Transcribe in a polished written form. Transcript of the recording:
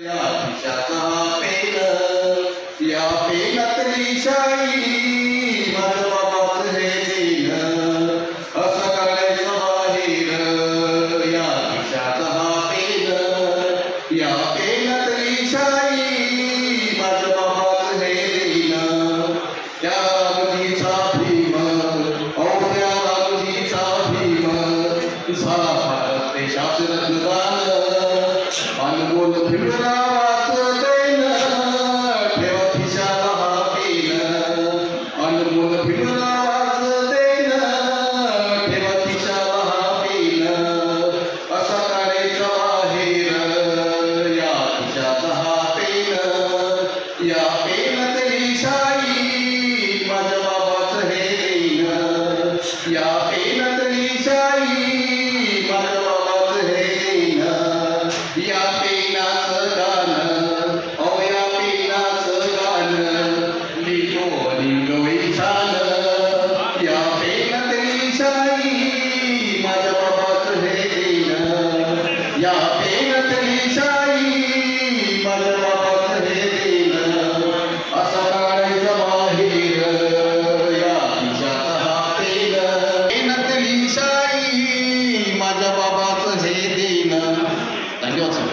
या खिशाचा पेन, या पेनातली शाई माझं बाबाचं हे दिन, असं काढायचं बाहेर. या खिशाचा पेन, या पेनातली शाई माझं बाबाचं हे दिन, त्या अगदीचा भीम, त्या अगदीचा भीम, सारा भारत देशाचं रत्नदान, अनमोल भिमरावाचं देण, ठेवा खिशाला हा पेन. अनमोल भिमरावाचं देण, ठेवा खिशाला हा पेन, असा काढायचा बाहेर. या खिशाचा हा पेन, या पेनातली शाई माझ्या बाबाचं हे देण, या पेनातली शाई माझ्या बाबाचं हे देण. या पेनाचं गाणं, या पेनाचं गाणं, लिहितो लिंगवै छान. या पेनातली शाई माझ्या बाबाचं हे देण, या पेनातली शाई माझ्या बाबाचं हे देण, असा काढायचा बाहेर. या खिशाचा हा पेन, पेनातली शाई माझ्या बाबाचं हे देण. धन्यवाद सर.